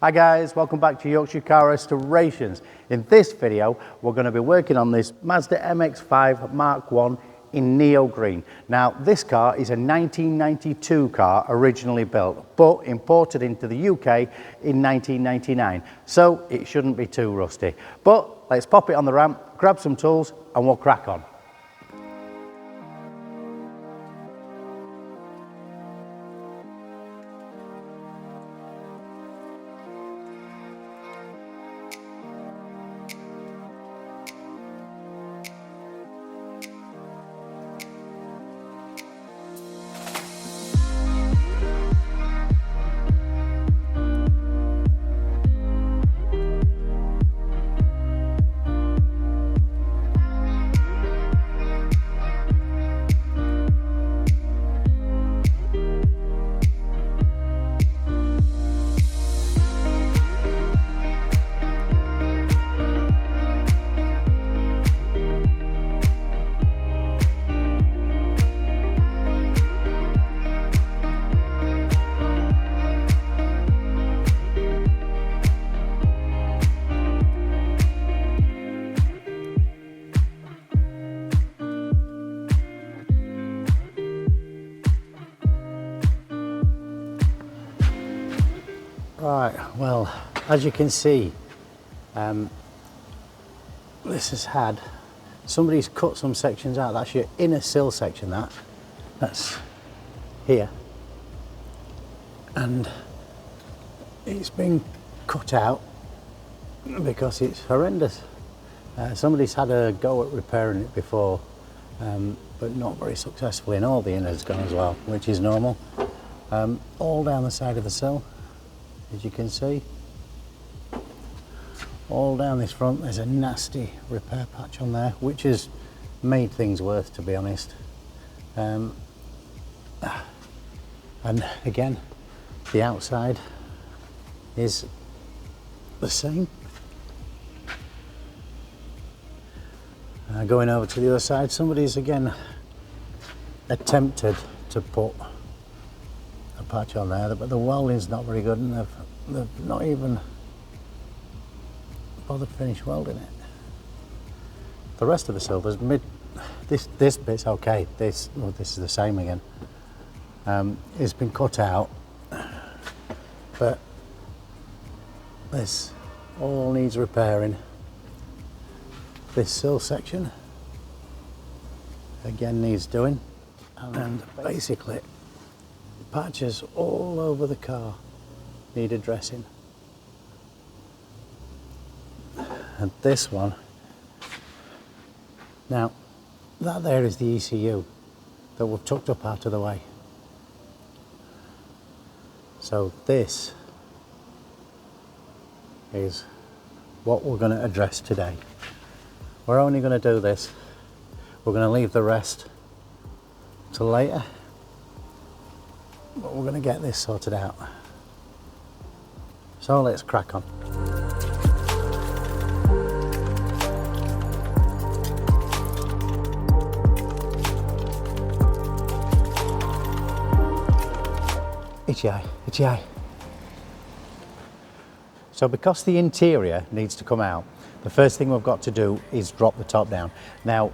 Hi guys, welcome back to Yorkshire Car Restorations. In this video, we're going to be working on this Mazda MX5 Mark 1 in Neo Green. Now, this car is a 1992 car originally built, but imported into the UK in 1999. So it shouldn't be too rusty. But let's pop it on the ramp, grab some tools, and we'll crack on. Right, well, as you can see, this has had, somebody's cut some sections out. That's your inner sill section, that's here, and it's been cut out because it's horrendous. Somebody's had a go at repairing it before, but not very successfully, and all the inner's gone as well, which is normal. All down the side of the sill, as you can see, all down this front there's a nasty repair patch on there, which has made things worse, to be honest. And again, the outside is the same. Going over to the other side, somebody's again attempted to put a patch on there, but the welding's not very good, and they've not even bothered to finish welding it. The rest of the sill, there's this bit's okay. This is the same again. It's been cut out, but this all needs repairing. This sill section again needs doing, and basically patches all over the car need addressing. And this one, now that there is the ECU that we've tucked up out of the way. So this is what we're going to address today. We're only going to do this. We're going to leave the rest till later, but we're going to get this sorted out. So let's crack on. Itchy eye, itchy eye. So because the interior needs to come out, the first thing we've got to do is drop the top down. Now,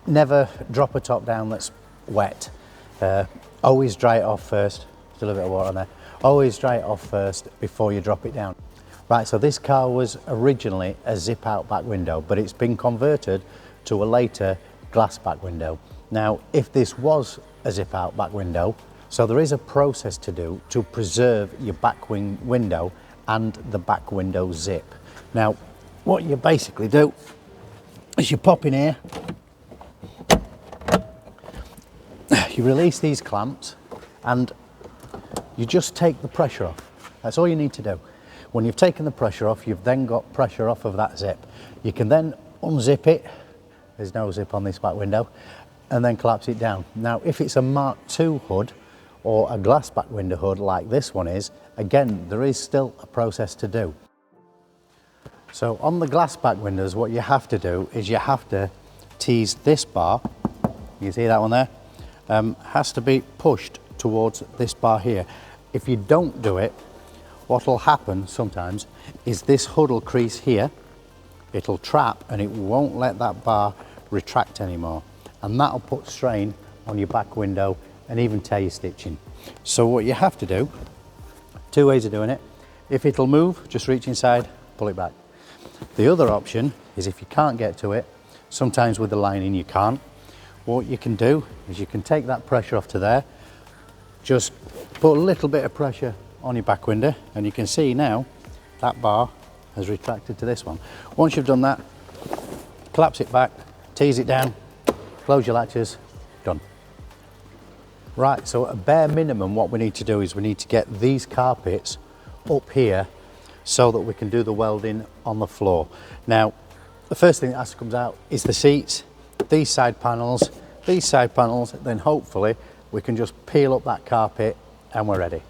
never drop a top down that's wet. Always dry it off first. Still a bit of water on there. Always dry it off first before you drop it down. Right, so this car was originally a zip out back window, but it's been converted to a later glass back window. Now, if this was a zip out back window, so there is a process to do to preserve your back wing window and the back window zip. Now, what you basically do is you pop in here, you release these clamps, and you just take the pressure off. That's all you need to do. When you've taken the pressure off, you've then got pressure off of that zip. You can then unzip it. There's no zip on this back window, and then collapse it down. Now, if it's a Mark II hood or a glass back window hood like this one is, again, there is still a process to do. So on the glass back windows, what you have to do is you have to tease this bar. You see that one there? Has to be pushed towards this bar here. If you don't do it, what'll happen sometimes is this hood will crease here, it'll trap and it won't let that bar retract anymore, and that'll put strain on your back window and even tear your stitching. So what you have to do, two ways of doing it. If it'll move, just reach inside, pull it back. The other option is if you can't get to it, sometimes with the lining you can't, what you can do is you can take that pressure off to there, just put a little bit of pressure on your back window, and you can see now that bar has retracted to this one. Once you've done that, collapse it back, tease it down, close your latches, done. Right, so at a bare minimum what we need to do is we need to get these carpets up here so that we can do the welding on the floor. Now, the first thing that has to come out is the seats, these side panels, then hopefully we can just peel up that carpet and we're ready.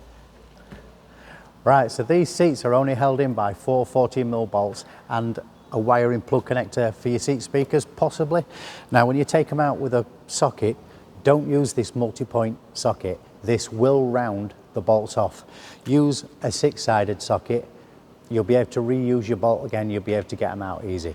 Right, so these seats are only held in by 4 14mm bolts and a wiring plug connector for your seat speakers, possibly. Now, when you take them out with a socket, don't use this multi-point socket. This will round the bolts off. Use a 6-sided socket. You'll be able to reuse your bolt again, you'll be able to get them out easy.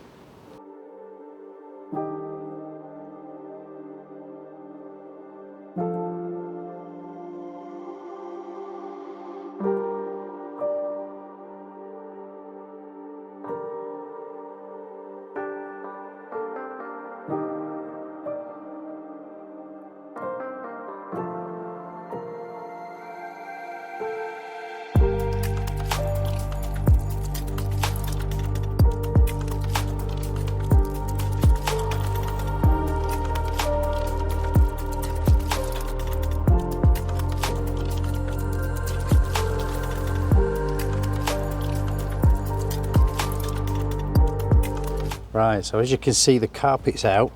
Right, so as you can see, the carpet's out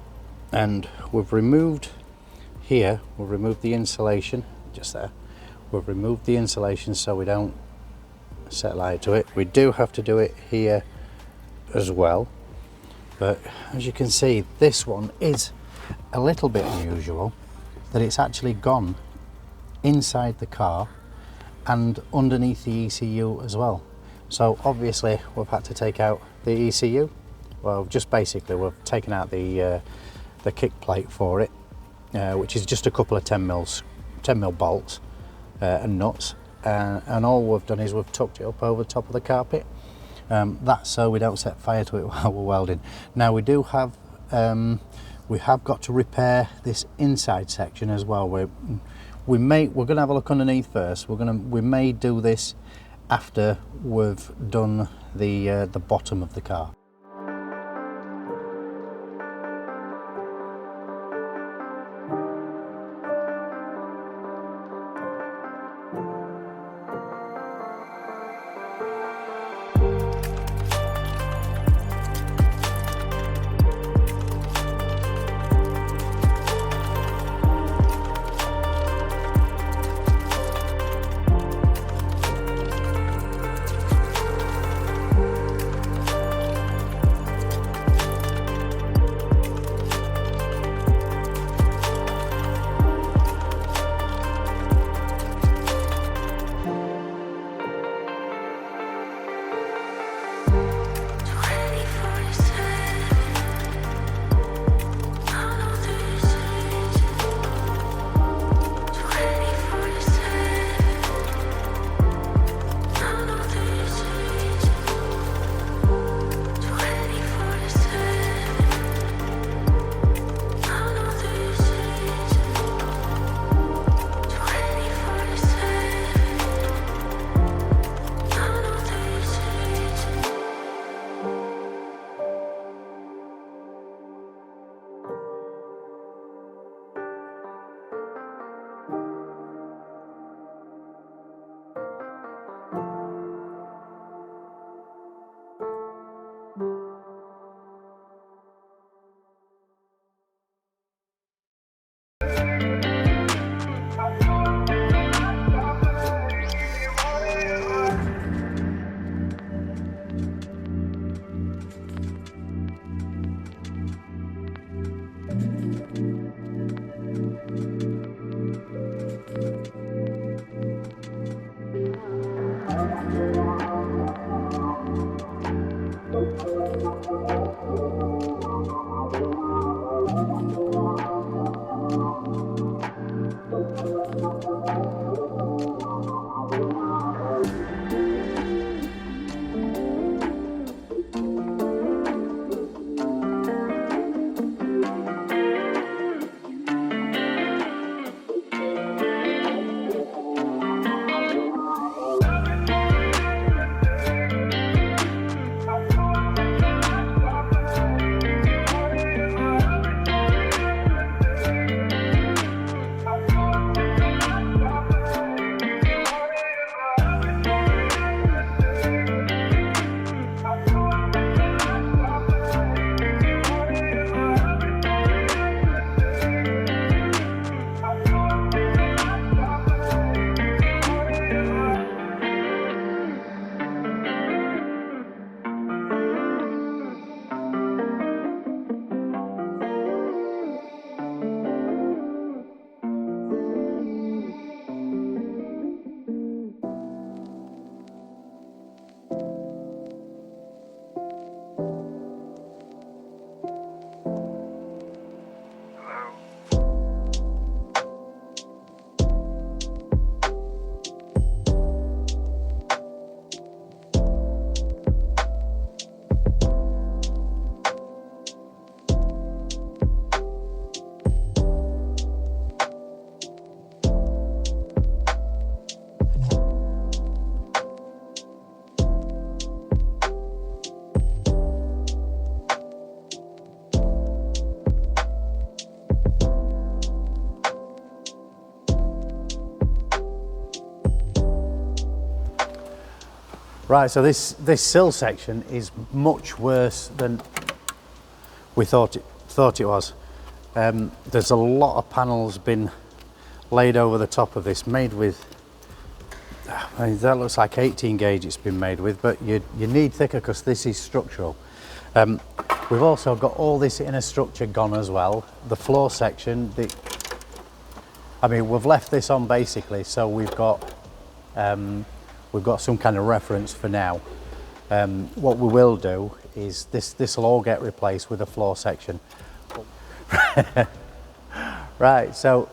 and we've removed here, we've removed the insulation, just there. We've removed the insulation so we don't set light to it. We do have to do it here as well, but as you can see, this one is a little bit unusual, that it's actually gone inside the car and underneath the ECU as well. So obviously we've had to take out the ECU. Well, just basically we've taken out the kick plate for it, which is just a couple of 10mm bolts and nuts, and all we've done is we've tucked it up over the top of the carpet. That's so we don't set fire to it while we're welding. Now we do have, we have got to repair this inside section as well. We're going to have a look underneath first. We may do this after we've done the bottom of the car. Right, so this sill section is much worse than we thought it was. There's a lot of panels been laid over the top of this, made with, I mean, that looks like 18 gauge it's been made with, but you need thicker because this is structural. We've also got all this inner structure gone as well. The floor section, I mean, we've left this on basically, so we've got some kind of reference for now. What we will do is this will all get replaced with a floor section. Right, so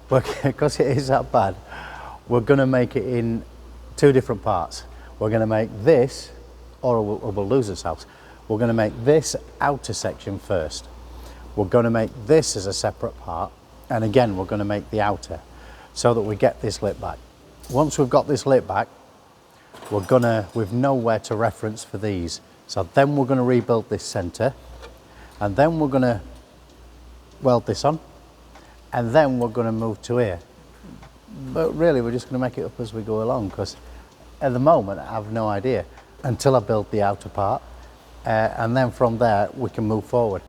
because it is that bad, we're going to make it in two different parts. We're going to make this, or we'll lose ourselves. We're going to make this outer section first. We're going to make this as a separate part, and again we're going to make the outer, so that we get this lip back. Once we've got this lip back, we've nowhere to reference for these. So then we're going to rebuild this center, and then we're going to weld this on, and then we're going to move to here. But really we're just going to make it up as we go along, because at the moment I have no idea until I build the outer part, and then from there we can move forward.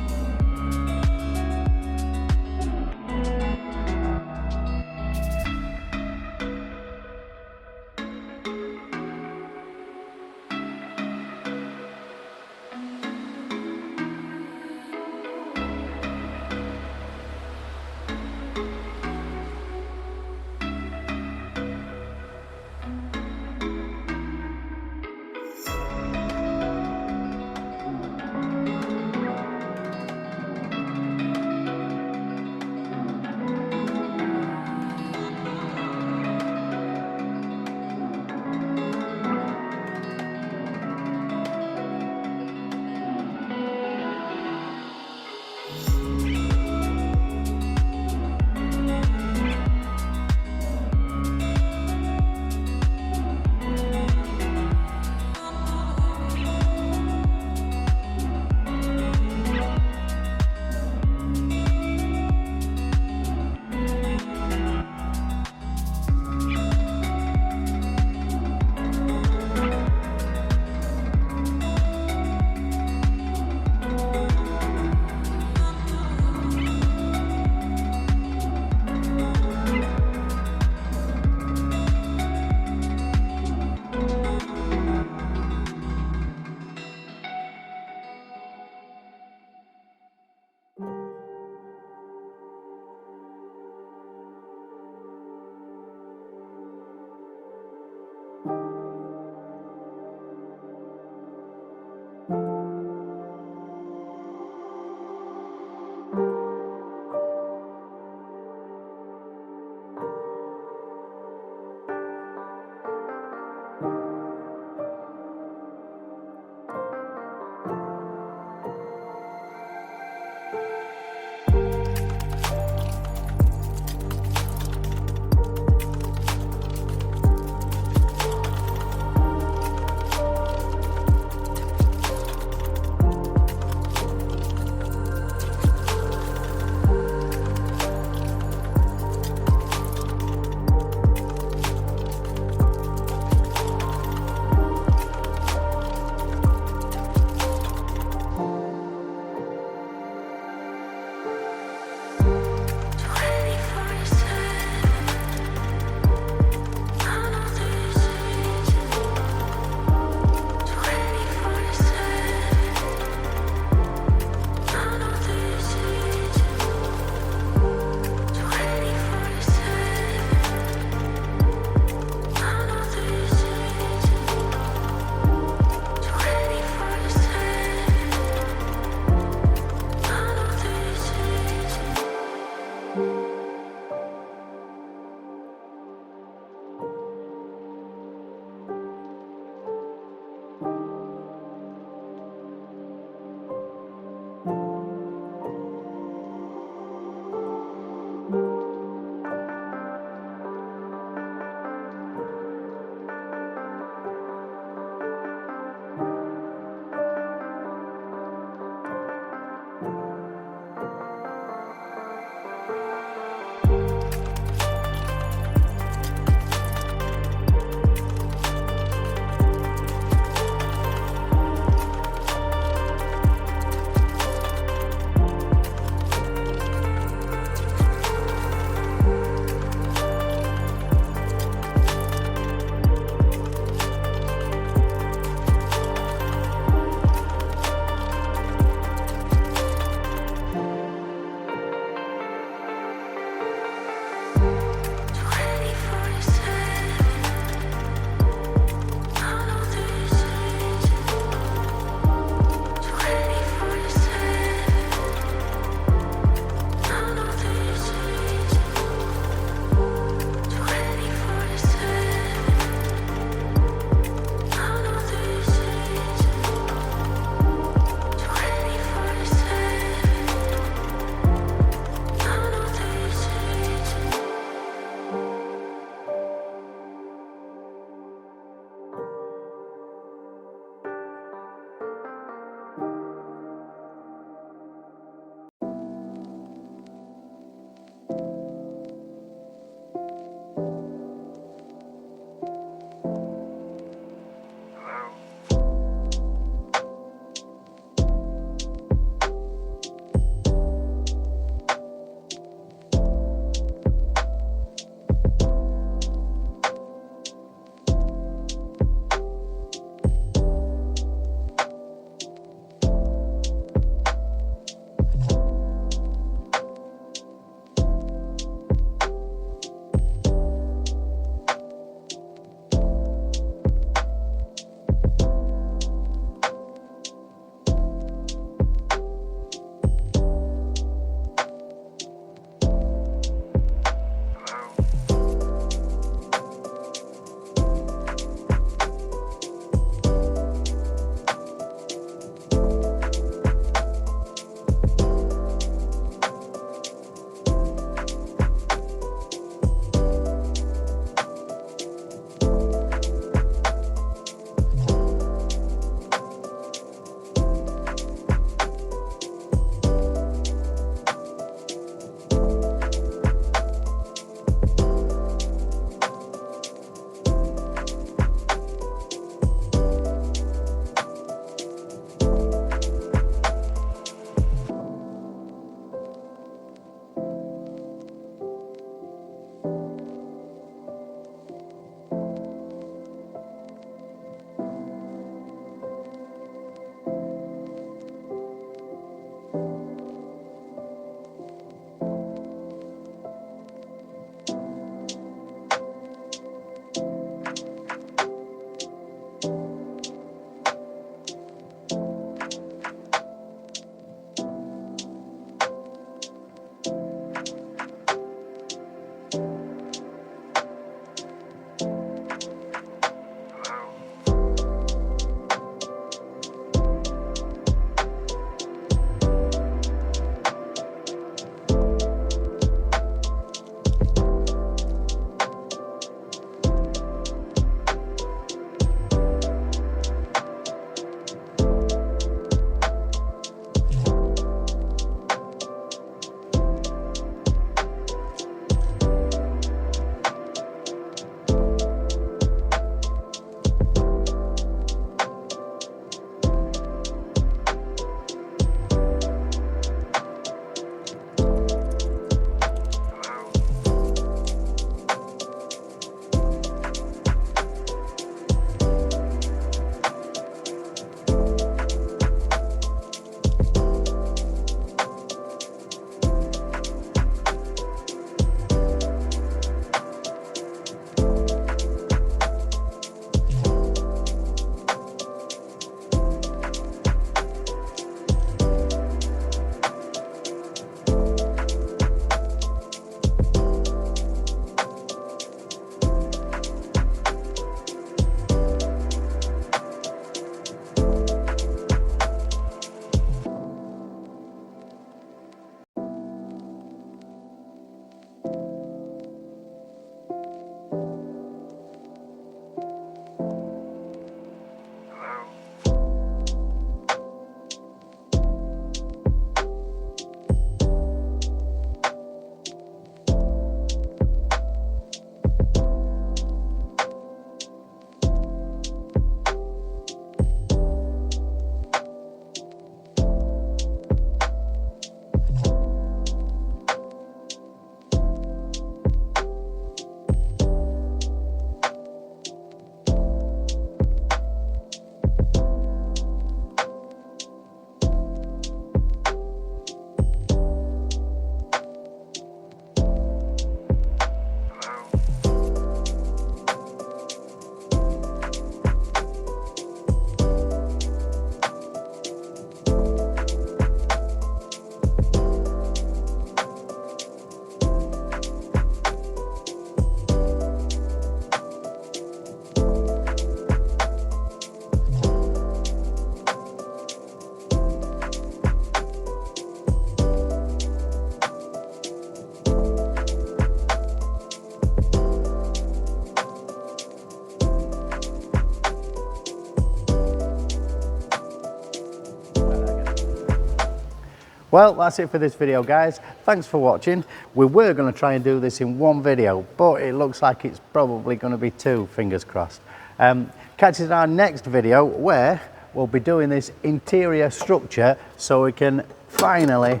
Well, that's it for this video, guys. Thanks for watching. We were going to try and do this in one video, but it looks like it's probably going to be two, fingers crossed. Catch us in our next video where we'll be doing this interior structure so we can finally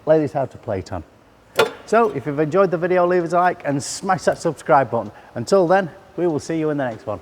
lay this out to plate on. So if you've enjoyed the video, leave us a like and smash that subscribe button. Until then, we will see you in the next one.